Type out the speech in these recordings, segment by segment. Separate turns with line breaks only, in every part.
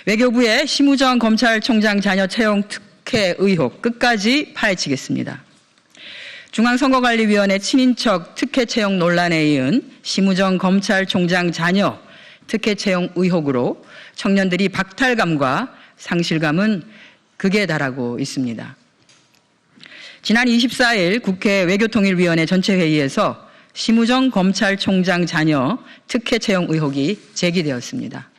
외교부의 심우정 검찰총장 자녀 채용 특혜 의혹 끝까지 파헤치겠습니다. 중앙선거관리위원회 친인척 특혜 채용 논란에 이은 심우정 검찰총장 자녀 특혜 채용 의혹으로 청년들이 박탈감과 상실감은 극에 달하고 있습니다. 지난 24일 국회 외교통일위원회 전체회의에서 심우정 검찰총장 자녀 특혜 채용 의혹이 제기되었습니다.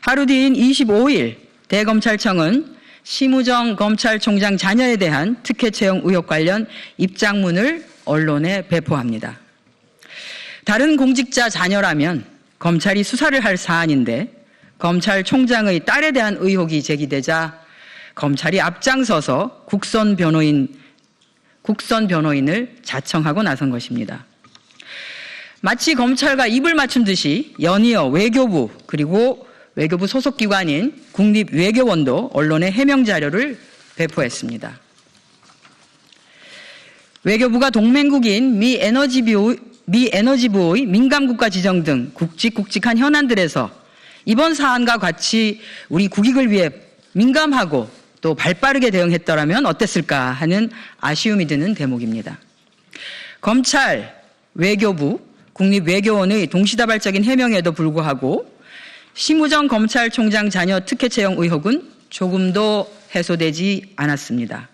하루 뒤인 25일 대검찰청은 심우정 검찰총장 자녀에 대한 특혜 채용 의혹 관련 입장문을 언론에 배포합니다. 다른 공직자 자녀라면 검찰이 수사를 할 사안인데 검찰총장의 딸에 대한 의혹이 제기되자 검찰이 앞장서서 국선 변호인을 자청하고 나선 것입니다. 마치 검찰과 입을 맞춘 듯이 연이어 외교부 그리고 외교부 소속기관인 국립외교원도 언론에 해명 자료를 배포했습니다. 외교부가 동맹국인 미 에너지부의 민감국가 지정 등 굵직굵직한 현안들에서 이번 사안과 같이 우리 국익을 위해 민감하고 또 발빠르게 대응했더라면 어땠을까 하는 아쉬움이 드는 대목입니다. 검찰, 외교부, 국립외교원의 동시다발적인 해명에도 불구하고 심우정 검찰총장 자녀 특혜 채용 의혹은 조금도 해소되지 않았습니다.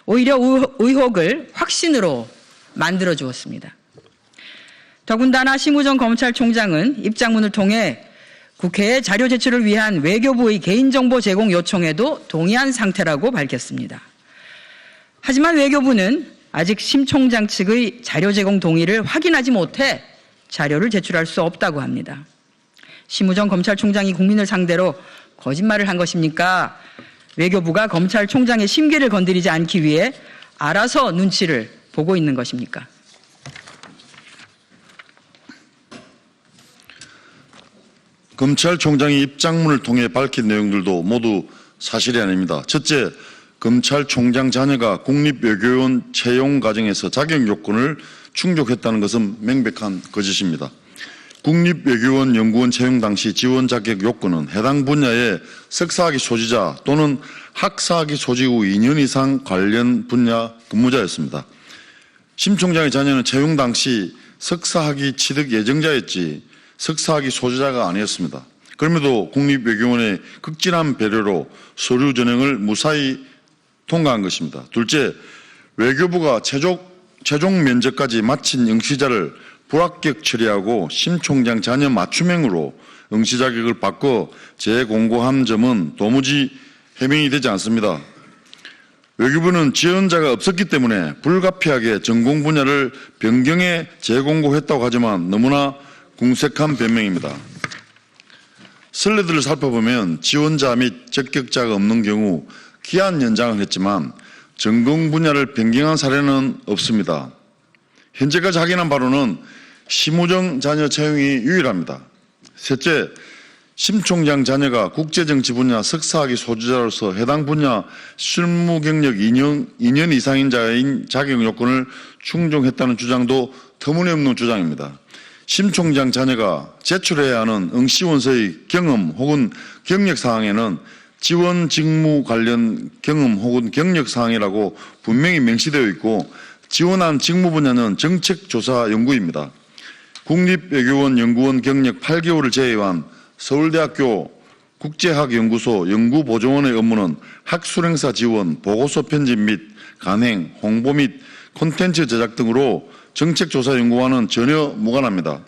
오히려 의혹을 확신으로 만들어 주었습니다. 더군다나 심우정 검찰총장은 입장문을 통해 국회에 자료 제출을 위한 외교부의 개인정보 제공 요청에도 동의한 상태라고 밝혔습니다. 하지만 외교부는 아직 심 총장 측의 자료 제공 동의를 확인하지 못해 자료를 제출할 수 없다고 합니다. 심우정 검찰총장이 국민을 상대로 거짓말을 한 것입니까? 외교부가 검찰총장의 심기를 건드리지 않기 위해 알아서 눈치를 보고 있는 것입니까?
검찰총장이 입장문을 통해 밝힌 내용들도 모두 사실이 아닙니다. 첫째, 검찰총장 자녀가 국립외교원 채용 과정에서 자격 요건을 충족했다는 것은 명백한 거짓입니다. 국립외교원 연구원 채용 당시 지원 자격 요건은 해당 분야의 석사학위 소지자 또는 학사학위 소지 후 2년 이상 관련 분야 근무자였습니다. 심 총장의 자녀는 채용 당시 석사학위 취득 예정자였지 석사학위 소지자가 아니었습니다. 그럼에도 국립외교원의 극진한 배려로 서류 전형을 무사히 통과한 것입니다. 둘째, 외교부가 최종 면접까지 마친 응시자를 불합격 처리하고 심 총장 자녀 맞춤형으로 응시 자격을 바꿔 재공고한 점은 도무지 해명이 되지 않습니다. 외교부는 지원자가 없었기 때문에 불가피하게 전공 분야를 변경해 재공고했다고 하지만 너무나 궁색한 변명입니다. 선례들을 살펴보면 지원자 및 적격자가 없는 경우 기한 연장을 했지만 전공 분야를 변경한 사례는 없습니다. 현재까지 확인한 바로는 심우정 자녀 채용이 유일합니다. 셋째, 심 총장 자녀가 국제정치 분야 석사학위 소지자로서 해당 분야 실무 경력 2년 이상인 자인 자격 요건을 충족했다는 주장도 터무니없는 주장입니다. 심 총장 자녀가 제출해야 하는 응시원서의 경험 혹은 경력 사항에는 지원 직무 관련 경험 혹은 경력 사항이라고 분명히 명시되어 있고 지원한 직무 분야는 정책조사 연구입니다. 국립외교원 연구원 경력 8개월을 제외한 서울대학교 국제학연구소 연구보조원의 업무는 학술행사 지원, 보고서 편집 및 간행, 홍보 및 콘텐츠 제작 등으로 정책조사 연구와는 전혀 무관합니다.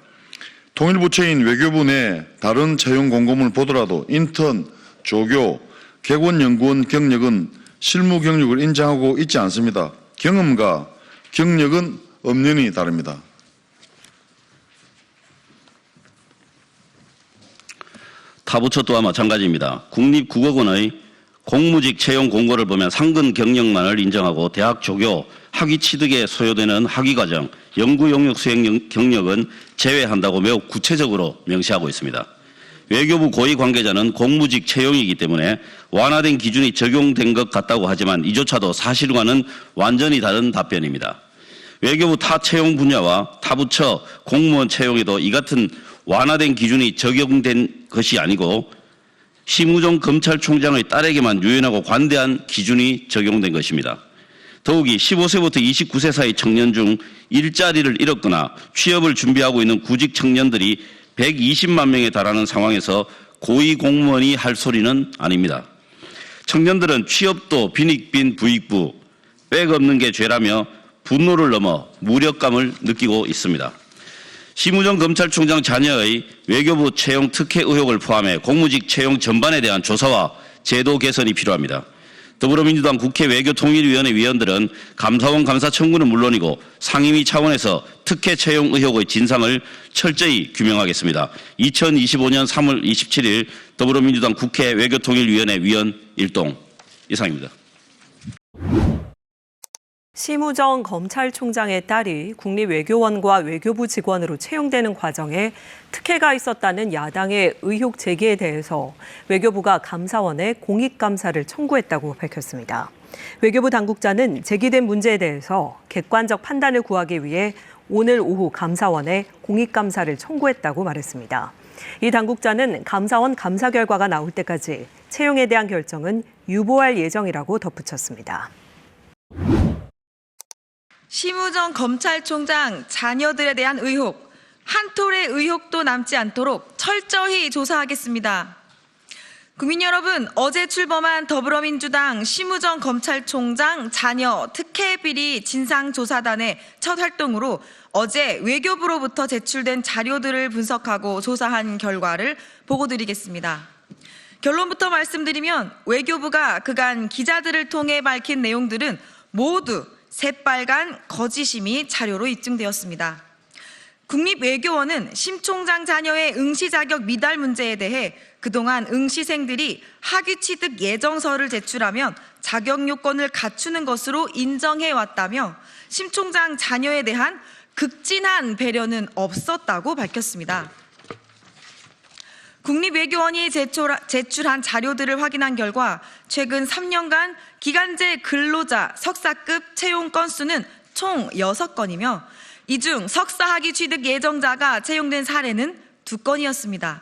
통일부처인 외교부 내 다른 채용 공고문을 보더라도 인턴, 조교, 객원연구원 경력은 실무 경력을 인정하고 있지 않습니다. 경험과 경력은 엄연히 다릅니다.
타부처 또한 마찬가지입니다. 국립국어원의 공무직 채용 공고를 보면 상근 경력만을 인정하고 대학 조교, 학위 취득에 소요되는 학위과정, 연구 용역 수행 경력은 제외한다고 매우 구체적으로 명시하고 있습니다. 외교부 고위 관계자는 공무직 채용이기 때문에 완화된 기준이 적용된 것 같다고 하지만 이조차도 사실과는 완전히 다른 답변입니다. 외교부 타 채용 분야와 타부처 공무원 채용에도 이 같은 완화된 기준이 적용된 것이 아니고 심우정 검찰총장의 딸에게만 유연하고 관대한 기준이 적용된 것입니다. 더욱이 15세부터 29세 사이 청년 중 일자리를 잃었거나 취업을 준비하고 있는 구직 청년들이 120만 명에 달하는 상황에서 고위공무원이 할 소리는 아닙니다. 청년들은 취업도 빈익빈 부익부, 백 없는 게 죄라며 분노를 넘어 무력감을 느끼고 있습니다. 심우정 검찰총장 자녀의 외교부 채용 특혜 의혹을 포함해 공무직 채용 전반에 대한 조사와 제도 개선이 필요합니다. 더불어민주당 국회 외교통일위원회 위원들은 감사원 감사 청구는 물론이고 상임위 차원에서 특혜 채용 의혹의 진상을 철저히 규명하겠습니다. 2025년 3월 27일 더불어민주당 국회 외교통일위원회 위원 일동 이상입니다.
심우정 검찰총장의 딸이 국립외교원과 외교부 직원으로 채용되는 과정에 특혜가 있었다는 야당의 의혹 제기에 대해서 외교부가 감사원에 공익감사를 청구했다고 밝혔습니다. 외교부 당국자는 제기된 문제에 대해서 객관적 판단을 구하기 위해 오늘 오후 감사원에 공익감사를 청구했다고 말했습니다. 이 당국자는 감사원 감사 결과가 나올 때까지 채용에 대한 결정은 유보할 예정이라고 덧붙였습니다.
심우정 검찰총장 자녀들에 대한 의혹, 한 톨의 의혹도 남지 않도록 철저히 조사하겠습니다. 국민 여러분, 어제 출범한 더불어민주당 심우정 검찰총장 자녀 특혜비리 진상조사단의 첫 활동으로 어제 외교부로부터 제출된 자료들을 분석하고 조사한 결과를 보고드리겠습니다. 결론부터 말씀드리면 외교부가 그간 기자들을 통해 밝힌 내용들은 모두 새빨간 거짓임이 자료로 입증되었습니다. 국립외교원은 심 총장 자녀의 응시 자격 미달 문제에 대해 그동안 응시생들이 학위 취득 예정서를 제출하면 자격 요건을 갖추는 것으로 인정해왔다며 심 총장 자녀에 대한 극진한 배려는 없었다고 밝혔습니다. 국립외교원이 제출한 자료들을 확인한 결과 최근 3년간 기간제 근로자 석사급 채용 건수는 총 6건이며 이 중 석사 학위 취득 예정자가 채용된 사례는 2건이었습니다.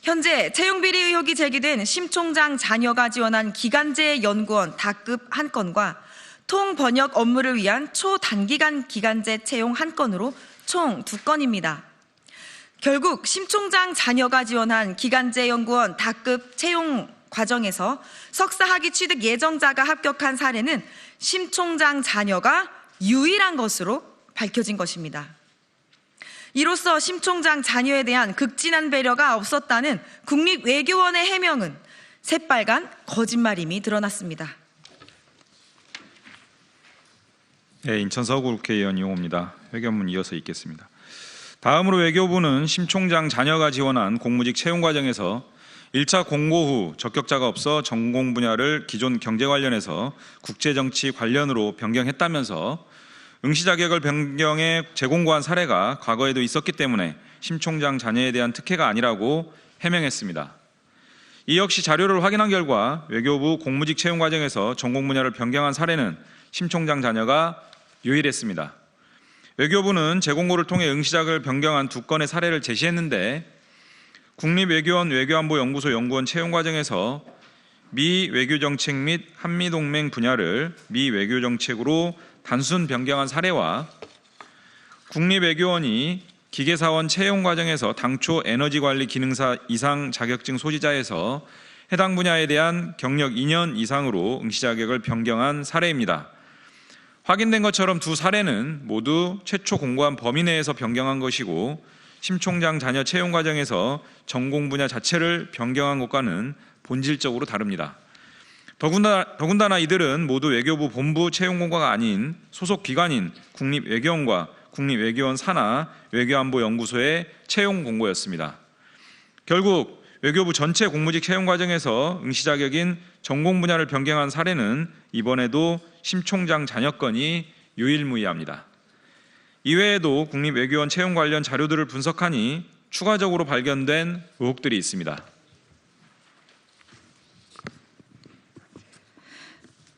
현재 채용비리 의혹이 제기된 심 총장 자녀가 지원한 기간제 연구원 다급 1건과 통번역 업무를 위한 초단기간 기간제 채용 1건으로 총 2건입니다. 결국 심 총장 자녀가 지원한 기간제 연구원 다급 채용 과정에서 석사 학위 취득 예정자가 합격한 사례는 심 총장 자녀가 유일한 것으로 밝혀진 것입니다. 이로써 심 총장 자녀에 대한 극진한 배려가 없었다는 국립외교원의 해명은 새빨간 거짓말임이 드러났습니다.
네, 인천 서구 국회의원 이용호입니다. 회견문 이어서 읽겠습니다. 다음으로 외교부는 심 총장 자녀가 지원한 공무직 채용 과정에서 1차 공고 후 적격자가 없어 전공 분야를 기존 경제 관련해서 국제정치 관련으로 변경했다면서 응시 자격을 변경해 재공고한 사례가 과거에도 있었기 때문에 심 총장 자녀에 대한 특혜가 아니라고 해명했습니다. 이 역시 자료를 확인한 결과 외교부 공무직 채용 과정에서 전공 분야를 변경한 사례는 심 총장 자녀가 유일했습니다. 외교부는 재공고를 통해 응시자격을 변경한 2건의 사례를 제시했는데 국립외교원 외교안보연구소 연구원 채용 과정에서 미 외교정책 및 한미동맹 분야를 미 외교정책으로 단순 변경한 사례와 국립외교원이 기계사원 채용 과정에서 당초 에너지관리 기능사 이상 자격증 소지자에서 해당 분야에 대한 경력 2년 이상으로 응시 자격을 변경한 사례입니다. 확인된 것처럼 2 사례는 모두 최초 공고한 범위 내에서 변경한 것이고 심 총장 자녀 채용 과정에서 전공 분야 자체를 변경한 것과는 본질적으로 다릅니다. 더군다나 이들은 모두 외교부 본부 채용 공고가 아닌 소속 기관인 국립외교원과 국립외교원 산하 외교안보연구소의 채용 공고였습니다. 결국 외교부 전체 공무직 채용 과정에서 응시 자격인 전공 분야를 변경한 사례는 이번에도 심 총장 자녀 건이 유일무이합니다. 이외에도 국립외교원 채용 관련 자료들을 분석하니 추가적으로 발견된 의혹들이 있습니다.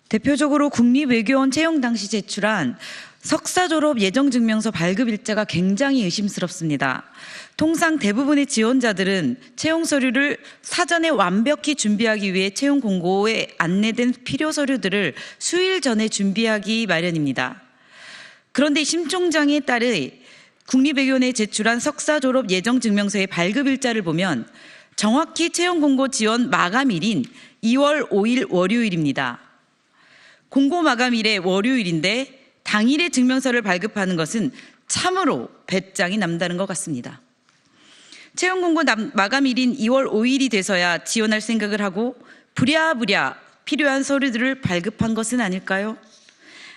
대표적으로 국립외교원 채용 당시 제출한 석사 졸업 예정 증명서 발급 일자가 굉장히 의심스럽습니다. 통상 대부분의 지원자들은 채용 서류를 사전에 완벽히 준비하기 위해 채용 공고에 안내된 필요 서류들을 수일 전에 준비하기 마련입니다. 그런데 심 총장에 따르 국립외교원에 제출한 석사 졸업 예정 증명서의 발급 일자를 보면 정확히 채용 공고 지원 마감일인 2월 5일 월요일입니다. 공고 마감일의 월요일인데 당일에 증명서를 발급하는 것은 참으로 배짱이 남다른 것 같습니다. 채용 공고 마감일인 2월 5일이 돼서야 지원할 생각을 하고 부랴부랴 필요한 서류들을 발급한 것은 아닐까요?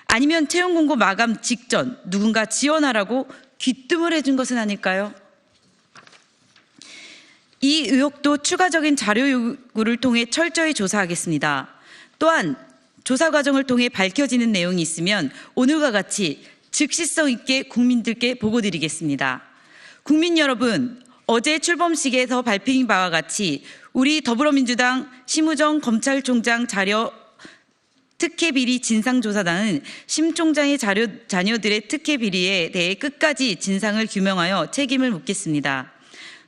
아니면 채용 공고 마감 직전 누군가 지원하라고 귀뜸을 해준 것은 아닐까요? 이 의혹도 추가적인 자료 요구를 통해 철저히 조사하겠습니다. 또한 조사 과정을 통해 밝혀지는 내용이 있으면 오늘과 같이 즉시성 있게 국민들께 보고드리겠습니다. 국민 여러분, 어제 출범식에서 발표인 바와 같이 우리 더불어민주당 심우정 검찰총장 자료 특혜 비리 진상조사단은 심 총장의 자녀들의 특혜 비리에 대해 끝까지 진상을 규명하여 책임을 묻겠습니다.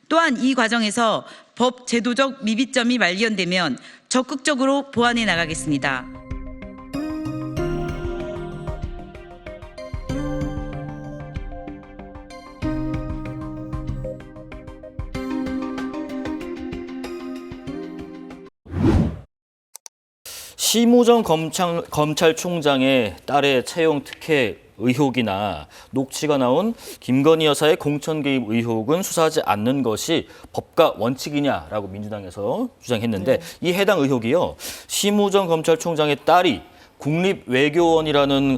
또한 이 과정에서 법 제도적 미비점이 발견되면 적극적으로 보완해 나가겠습니다.
심우정 검찰총장의 딸의 채용 특혜 의혹이나 녹취가 나온 김건희 여사의 공천 개입 의혹은 수사하지 않는 것이 법과 원칙이냐라고 민주당에서 주장했는데 이 해당 의혹이요. 심우정 검찰총장의 딸이 국립외교원이라는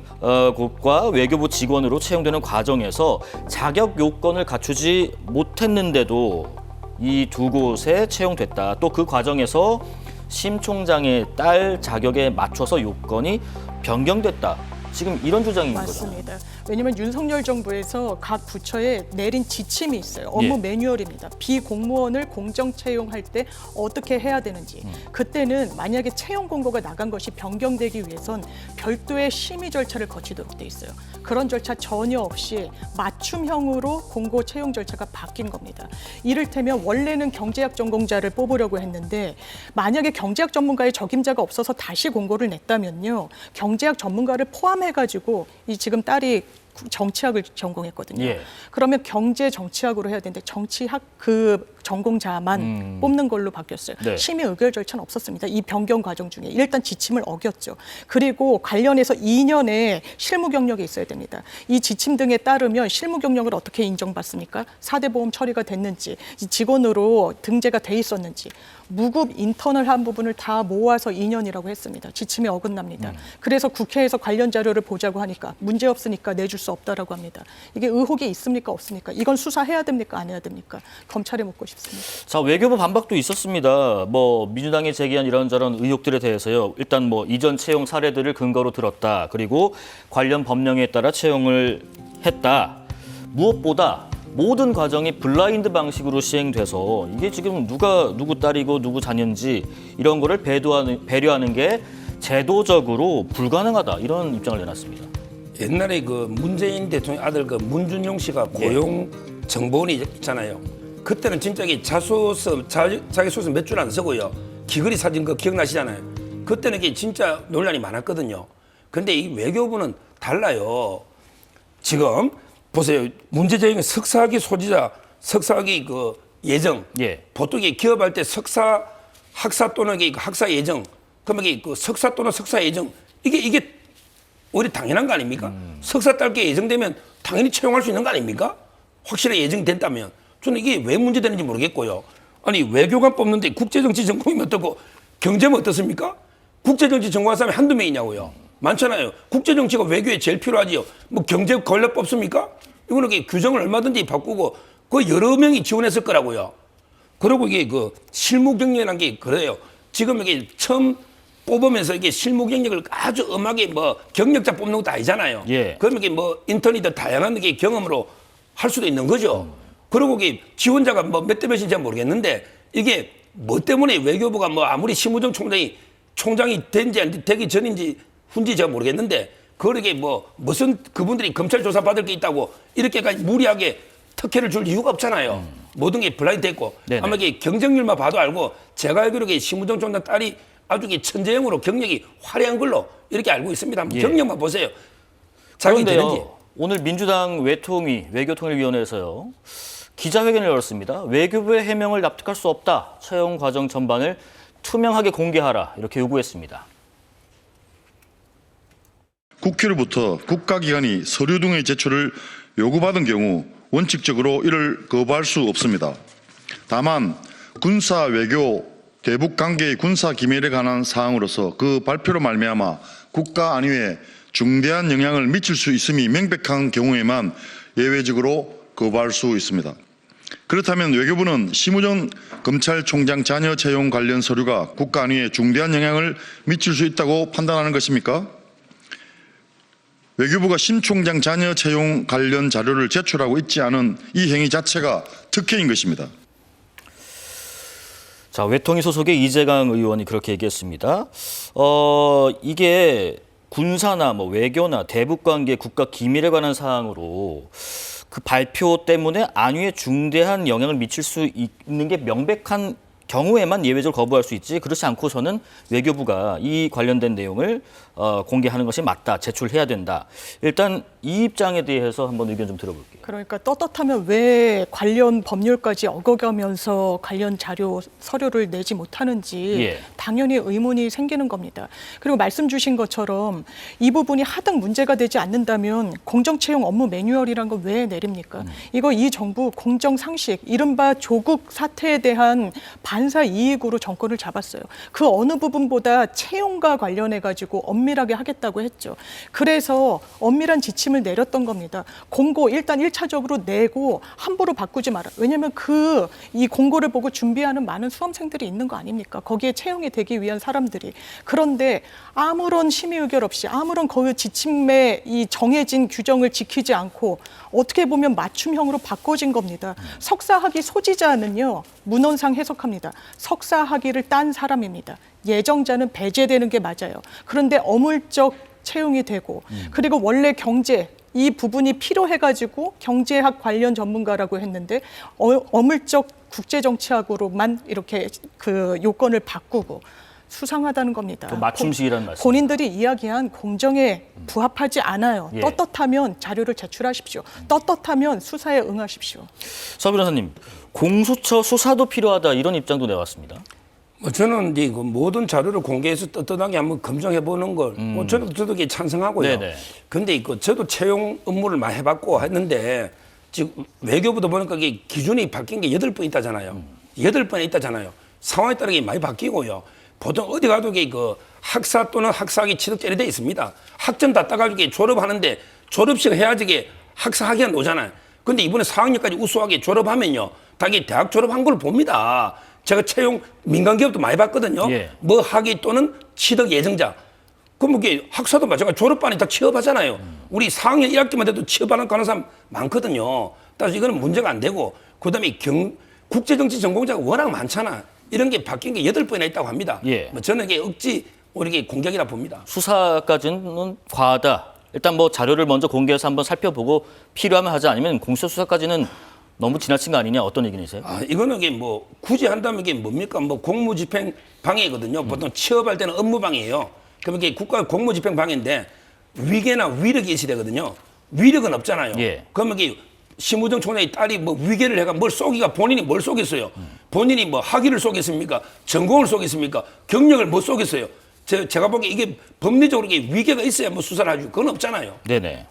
곳과 외교부 직원으로 채용되는 과정에서 자격 요건을 갖추지 못했는데도 이 두 곳에 채용됐다. 또 그 과정에서 심 총장의 딸 자격에 맞춰서 요건이 변경됐다. 지금 이런 주장인 거죠.
맞습니다. 왜냐하면 윤석열 정부에서 각 부처에 내린 지침이 있어요. 업무 매뉴얼입니다. 비공무원을 공정 채용할 때 어떻게 해야 되는지. 그때는 만약에 채용 공고가 나간 것이 변경되기 위해선 별도의 심의 절차를 거치도록 돼 있어요. 그런 절차 전혀 없이 맞춤형으로 공고 채용 절차가 바뀐 겁니다. 이를테면 원래는 경제학 전공자를 뽑으려고 했는데 만약에 경제학 전문가의 적임자가 없어서 다시 공고를 냈다면요. 경제학 전문가를 포함해가지고 이 지금 딸이 정치학을 전공했거든요. 그러면 경제 정치학으로 해야 되는데 정치학 그 전공자만 뽑는 걸로 바뀌었어요. 심의 의결 절차는 없었습니다. 이 변경 과정 중에 일단 지침을 어겼죠. 그리고 관련해서 2년의 실무 경력이 있어야 됩니다. 이 지침 등에 따르면 실무 경력을 어떻게 인정받습니까? 4대 보험 처리가 됐는지, 직원으로 등재가 돼 있었는지, 무급 인턴을 한 부분을 다 모아서 2년이라고 했습니다. 지침에 어긋납니다. 그래서 국회에서 관련 자료를 보자고 하니까 문제 없으니까 내줄 수 없다라고 합니다. 이게 의혹이 있습니까 없습니까? 이건 수사해야 됩니까 안 해야 됩니까? 검찰에 묻고 싶습니다.
자, 외교부 반박도 있었습니다. 뭐 민주당이 제기한 이런저런 의혹들에 대해서요. 일단 뭐 이전 채용 사례들을 근거로 들었다. 그리고 관련 법령에 따라 채용을 했다. 무엇보다 모든 과정이 블라인드 방식으로 시행돼서 이게 지금 누구 딸이고 누구 자녀인지 이런 거를 배려하는 게 제도적으로 불가능하다. 이런 입장을 내놨습니다.
옛날에 그 문재인 대통령 아들 그 문준용 씨가 고용 정보원이 있잖아요. 그때는 진짜 이 자기 소설 몇 줄 안 쓰고요. 귀걸이 사진 그 기억나시잖아요. 그때는 이게 진짜 논란이 많았거든요. 그런데 이 외교부는 달라요. 지금 보세요. 문제제기는 석사학위 소지자, 석사학위 그 예정. 보통 이게 기업할 때 석사 학사 또는 학사 예정. 그러면 이게 그 석사 또는 석사 예정. 이게 오히려 당연한 거 아닙니까? 석사 딸게 예정되면 당연히 채용할 수 있는 거 아닙니까? 확실히 예정된다면. 저는 이게 왜 문제되는지 모르겠고요. 아니 외교관 뽑는데 국제정치 전공이면 어떻고 경제면 어떻습니까? 국제정치 전공한 사람이 한두 명이냐고요. 많잖아요. 국제정치가 외교에 제일 필요하지요. 뭐 경제 권력 뽑습니까? 이거는 규정을 얼마든지 바꾸고 그 여러 명이 지원했을 거라고요. 그리고 이게 그 실무 경력이라는 게 그래요. 지금 이게 처음 뽑으면서 이게 실무 경력을 아주 엄하게 뭐 경력자 뽑는 것도 아니잖아요. 그러면 이게 뭐 인턴이든 다양한 게 경험으로 할 수도 있는 거죠. 그리고 이게 지원자가 뭐 몇 대 몇인지 모르겠는데 이게 뭐 때문에 외교부가 뭐 아무리 심우정 총장이 된지 되기 전인지 후인지 제가 모르겠는데 그러게 뭐 무슨 그분들이 검찰 조사 받을 게 있다고 이렇게까지 무리하게 특혜를 줄 이유가 없잖아요. 모든 게 블라인드 됐고
네네.
아마 이게 경쟁률만 봐도 알고 제가 알기로 심우정 총장 딸이 아주 천재형으로 경력이 화려한 걸로 이렇게 알고 있습니다. 한번
예.
경력만 보세요. 자기 되는지.
그런데요, 오늘 민주당 외통위 외교통일위원회에서요 기자회견을 열었습니다. 외교부의 해명을 납득할 수 없다. 채용 과정 전반을 투명하게 공개하라 이렇게 요구했습니다.
국회로부터 국가기관이 서류 등의 제출을 요구받은 경우 원칙적으로 이를 거부할 수 없습니다. 다만 군사 외교 대북 관계의 군사 기밀에 관한 사항으로서 그 발표로 말미암아 국가 안위에 중대한 영향을 미칠 수 있음이 명백한 경우에만 예외적으로 거부할 수 있습니다. 그렇다면 외교부는 심우정 검찰총장 자녀 채용 관련 서류가 국가 안위에 중대한 영향을 미칠 수 있다고 판단하는 것입니까? 외교부가 심 총장 자녀 채용 관련 자료를 제출하고 있지 않은 이 행위 자체가 특혜인 것입니다.
자, 외통위 소속의 이재강 의원이 그렇게 얘기했습니다. 이게 군사나 뭐 외교나 대북관계 국가 기밀에 관한 사항으로 그 발표 때문에 안위에 중대한 영향을 미칠 수 있는 게 명백한 경우에만 예외적으로 거부할 수 있지, 그렇지 않고서는 외교부가 이 관련된 내용을 공개하는 것이 맞다, 제출해야 된다. 일단 이 입장에 대해서 한번 의견 좀 들어볼게요.
그러니까 떳떳하면 왜 관련 법률까지 어겨가면서 관련 자료, 서류를 내지 못하는지
예.
당연히 의문이 생기는 겁니다. 그리고 말씀 주신 것처럼 이 부분이 하등 문제가 되지 않는다면 공정채용 업무 매뉴얼이란 거 왜 내립니까? 이거 이 정부 공정상식, 이른바 조국 사태에 대한 반사 이익으로 정권을 잡았어요. 그 어느 부분보다 채용과 관련해가지고 엄밀하게 하겠다고 했죠. 그래서 엄밀한 지침을 내렸던 겁니다. 공고 일단 1차적으로 내고 함부로 바꾸지 마라. 왜냐하면 이 공고를 보고 준비하는 많은 수험생들이 있는 거 아닙니까? 거기에 채용이 되기 위한 사람들이. 그런데 아무런 심의 의결 없이 아무런 그 지침에 이 정해진 규정을 지키지 않고 어떻게 보면 맞춤형으로 바꿔진 겁니다. 석사학위 소지자는요, 문헌상 해석합니다. 석사학위를 딴 사람입니다. 예정자는 배제되는 게 맞아요. 그런데 어물적 채용이 되고, 그리고 원래 경제, 이 부분이 필요해가지고 경제학 관련 전문가라고 했는데 어물적 국제정치학으로만 이렇게 그 요건을 바꾸고 수상하다는 겁니다.
그 맞춤식이라는 말씀.
본인들이 이야기한 공정에 부합하지 않아요.
예.
떳떳하면 자료를 제출하십시오. 떳떳하면 수사에 응하십시오.
서 변호사님, 공수처 수사도 필요하다 이런 입장도 내왔습니다.
뭐 저는 이제 그 모든 자료를 공개해서 떳떳하게 한번 검증해 보는 걸 뭐 저도 이게 찬성하고요.
네네.
근데 저도 채용 업무를 많이 해봤고 했는데 지금 외교부도 보니까 이게 기준이 바뀐 게 8번 있다잖아요. 8번에 있다잖아요. 상황에 따라 많이 바뀌고요. 보통 어디 가도 그 학사 또는 학사학위 취득제로 돼 있습니다. 학점 다 따가지고 졸업하는데 졸업식 해야지 이게 학사학위가 나오잖아요. 근데 이번에 4학년까지 우수하게 졸업하면요, 자기 대학 졸업한 걸 봅니다. 제가 채용 민간기업도 많이 봤거든요.
예.
뭐 학위 또는 취득 예정자. 그럼 이게 학사도 마찬가지 졸업반이 다 취업하잖아요. 우리 4학년 1학기만 돼도 취업하는 사람 많거든요. 따라서 이거는 문제가 안 되고, 그다음에 국제정치 전공자가 워낙 많잖아. 이런 게 바뀐 게 8번이나 있다고 합니다.
예.
뭐 저는 이게 억지 이게 공격이라 봅니다.
수사까지는 과하다. 일단 뭐 자료를 먼저 공개해서 한번 살펴보고 필요하면 하지, 아니면 공수처 수사까지는 너무 지나친 거 아니냐, 어떤 의견이세요?
이거는 이게 뭐 굳이 한다면 이게 뭡니까? 뭐 공무집행 방해거든요. 보통 취업할 때는 업무 방해예요. 그럼 이게 국가 공무집행 방해인데 위계나 위력이 있어야 되거든요. 위력은 없잖아요.
예.
그러면 이게 심우정 총장의 딸이 뭐 위계를 해가 뭘 쏘기가, 본인이 뭘 쏘겠어요? 본인이 뭐 학위를 쏘겠습니까? 전공을 쏘겠습니까? 경력을 못 쏘겠어요? 제가 보기에 이게 법리적으로 이게 위계가 있어야 뭐 수사를 하죠. 그건 없잖아요.
네네.